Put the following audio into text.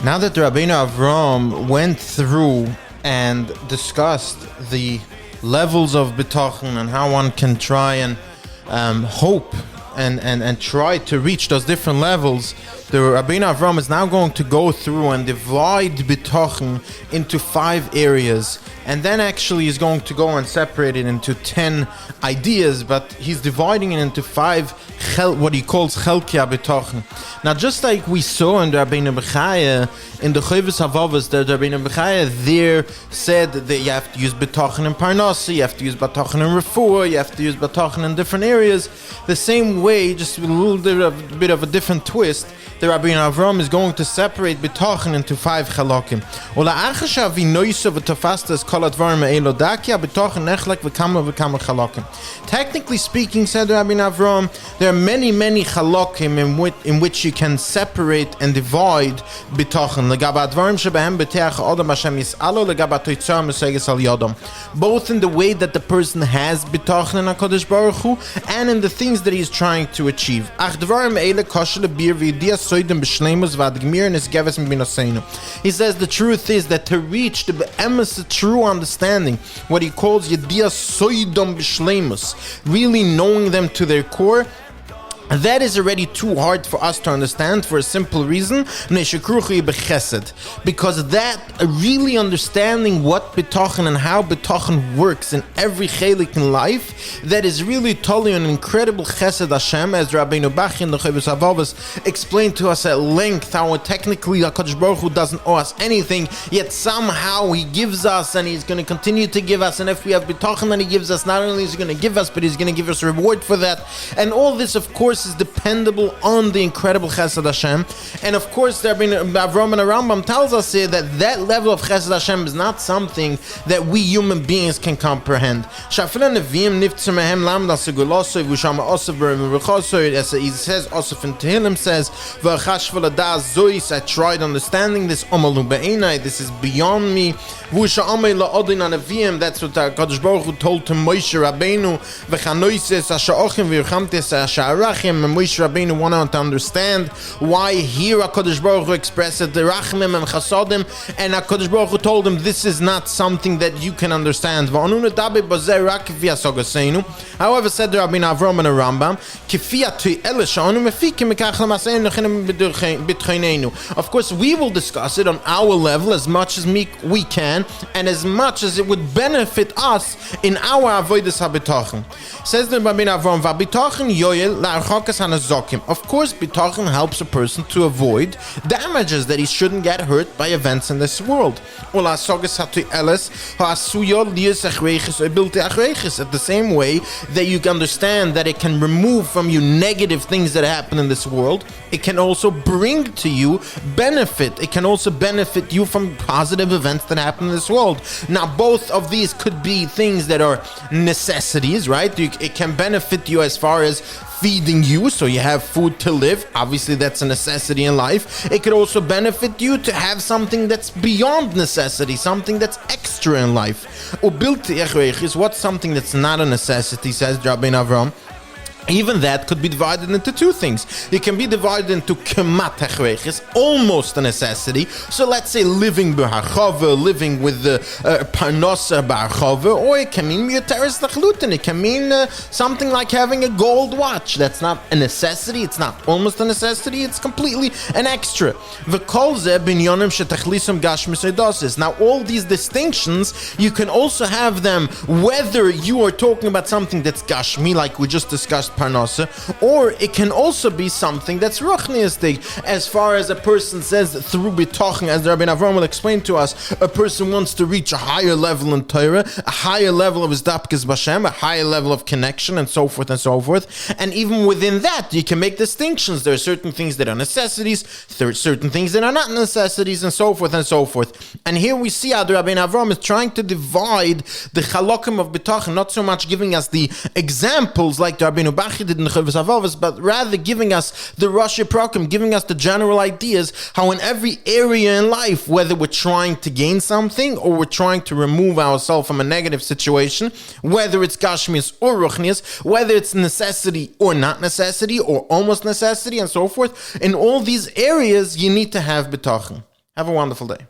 Now that Rabbeinu Avram went through and discussed the levels of Bitachon and how one can try and hope and try to reach those different levels, the Rabbeinu Avram is now going to go through and divide Bitachon into 5 areas, and then actually is going to go and separate it into 10 ideas, but he's dividing it into 5 what he calls Chelkei Bitachon. Now, just like we saw in the Rabbeinu Bechaya, in the Chovos HaLevavos, the Rabbeinu Bechaya there said that you have to use Bitachon in Parnasa, you have to use Bitachon in Refuah, you have to use Bitachon in different areas. The same way, just with a little bit of a different twist, the Rabbeinu Avram is going to separate Bitachon into 5 chalakim. Technically speaking, said Rabbeinu Avram, there are many chalakim in which you can separate and divide Bitachon. Both in the way that the person has Bitachon in HaKadosh Baruch Hu, and in the things that he is trying to achieve. He says the truth is that to reach the true understanding, what he calls Yediyah Soidom B'Shleimus, really knowing them to their core, that is already too hard for us to understand for a simple reason, because that really understanding what Bitachon and how Bitachon works in every chelik in life, that is really totally an incredible chesed Hashem, as Rabbeinu Bach in the Chovos HaLevavos explained to us at length how technically HaKadosh Baruch Hu doesn't owe us anything, yet somehow he gives us and he's going to continue to give us, and if we have Bitachon that he gives us, not only is he going to give us, but he's going to give us reward for that. And all this, of course, is dependable on the incredible Chesed Hashem. And of course, there have been Avram and Rambam tells us here that level of Chesed Hashem is not something that we human beings can comprehend. As he says, Osif in Tehillim says, I tried understanding this, this is beyond me. That's what HaKadosh Baruch Hu told to Moshe Rabbeinu, and Moshe Rabbeinu wanted to understand why here HaKadosh Baruch Hu expressed the Rachmim and Chasadim, and HaKadosh Baruch Hu told him this is not something that you can understand. However, said the Rabbeinu Avram and Rambam, of course we will discuss it on our level as much as we can, and as much as it would benefit us in our avodas habitachon. Says the Rabbeinu Avram, of course, Bitachon helps a person to avoid damages, that he shouldn't get hurt by events in this world. At the same way that you can understand that it can remove from you negative things that happen in this world, it can also bring to you benefit. It can also benefit you from positive events that happen in this world. Now, both of these could be things that are necessities, right? It can benefit you as far as feeding you, so you have food to live. Obviously, that's a necessity in life. It could also benefit you to have something that's beyond necessity, something that's extra in life. Is what's something that's not a necessity, says Rabbeinu Avram. Even that could be divided into 2 things. It can be divided into kemat hechreichis, almost a necessity. So let's say living b'harchava, living with the parnasa b'harchava, or it can mean miyuteres lachlutin. It can mean something like having a gold watch. That's not a necessity. It's not almost a necessity. It's completely an extra. V'kol zeh binyonim shetachlisum gashmis edosis. Now, all these distinctions, you can also have them whether you are talking about something that's gashmi, like we just discussed, parnasa, or it can also be something that's ruchniistic, as far as a person says through Bitachon, as the Rabbeinu Avram will explain to us, a person wants to reach a higher level in Torah, a higher level of Izdapkes B'Shem, a higher level of connection, and so forth and so forth. And even within that, you can make distinctions. There are certain things that are necessities, there are certain things that are not necessities, and so forth and so forth. And here we see how the Rabbeinu Avram is trying to divide the chalakim of Bitachon, not so much giving us the examples like the Rabbeinu did in the Chovos HaLevavos, but rather giving us the Rashi Prakim, giving us the general ideas, how in every area in life, whether we're trying to gain something or we're trying to remove ourselves from a negative situation, whether it's Gashmias or Ruchnias, whether it's necessity or not necessity or almost necessity and so forth, in all these areas you need to have Bitachon. Have a wonderful day.